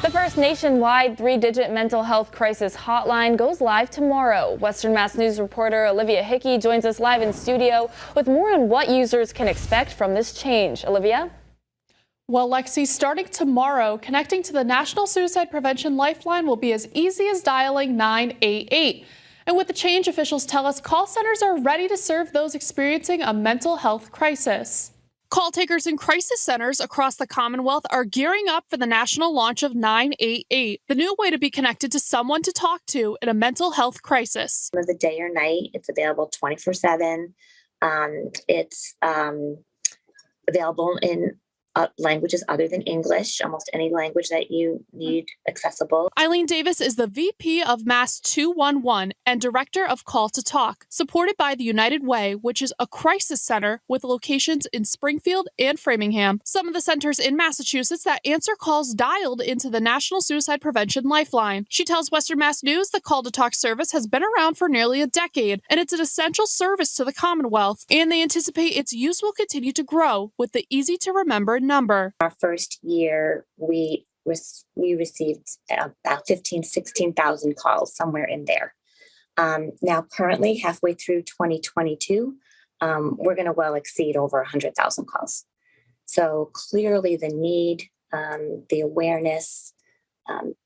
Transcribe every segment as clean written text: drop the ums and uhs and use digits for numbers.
The first nationwide 3-digit mental health crisis hotline goes live tomorrow. Western Mass News reporter Olivia Hickey joins us live in studio with more on what users can expect from this change. Olivia? Well, Lexi, starting tomorrow, connecting to the National Suicide Prevention Lifeline will be as easy as dialing 988. And with the change, officials tell us call centers are ready to serve those experiencing a mental health crisis. Call takers in crisis centers across the Commonwealth are gearing up for the national launch of 988, the new way to be connected to someone to talk to in a mental health crisis. Of the day or night, it's available 24/7. It's available in languages other than English, almost any language that you need accessible. Eileen Davis is the VP of Mass 211 and Director of Call to Talk, supported by the United Way, which is a crisis center with locations in Springfield and Framingham. Some of the centers in Massachusetts that answer calls dialed into the National Suicide Prevention Lifeline. She tells Western Mass News the Call to Talk service has been around for nearly a decade, and it's an essential service to the Commonwealth, and they anticipate its use will continue to grow with the easy-to-remember number. Our first year, we received about 16,000 calls, somewhere in there. Now, currently, halfway through 2022, we're going to well exceed over 100,000 calls. So clearly the need, the awareness,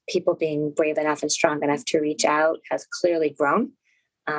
people being brave enough and strong enough to reach out has clearly grown.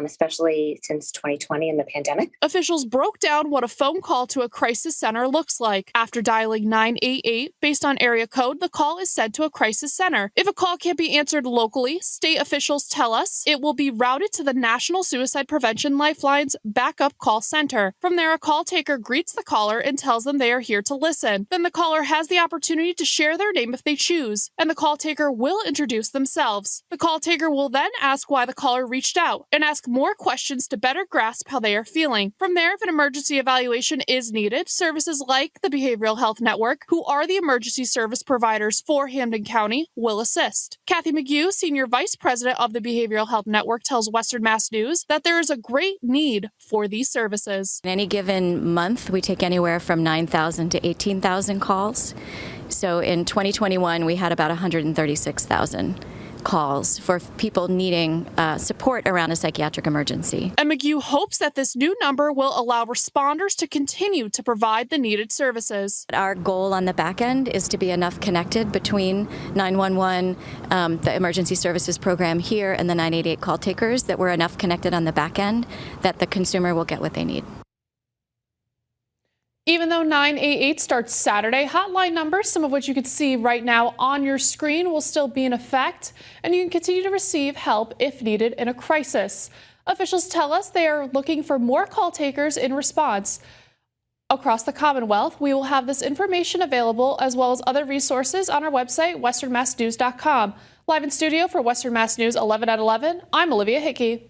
Especially since 2020 and the pandemic. Officials broke down what a phone call to a crisis center looks like. After dialing 988, based on area code, the call is sent to a crisis center. If a call can't be answered locally, state officials tell us it will be routed to the National Suicide Prevention Lifeline's backup call center. From there, a call taker greets the caller and tells them they are here to listen. Then the caller has the opportunity to share their name if they choose, and the call taker will introduce themselves. The call taker will then ask why the caller reached out and ask more questions to better grasp how they are feeling. From there, if an emergency evaluation is needed, services like the Behavioral Health Network, who are the emergency service providers for Hampden County, will assist. Kathy McGew, Senior Vice President of the Behavioral Health Network, tells Western Mass News that there is a great need for these services. In any given month, we take anywhere from 9,000 to 18,000 calls. So in 2021, we had about 136,000. calls for people needing support around a psychiatric emergency. And McGew hopes that this new number will allow responders to continue to provide the needed services. Our goal on the back end is to be enough connected between 911, the emergency services program here, and the 988 call takers, that we're enough connected on the back end that the consumer will get what they need. Even though 988 starts Saturday, hotline numbers, some of which you can see right now on your screen, will still be in effect, and you can continue to receive help if needed in a crisis. Officials tell us they are looking for more call takers in response. Across the Commonwealth, we will have this information available as well as other resources on our website, westernmassnews.com. Live in studio for Western Mass News 11 at 11, I'm Olivia Hickey.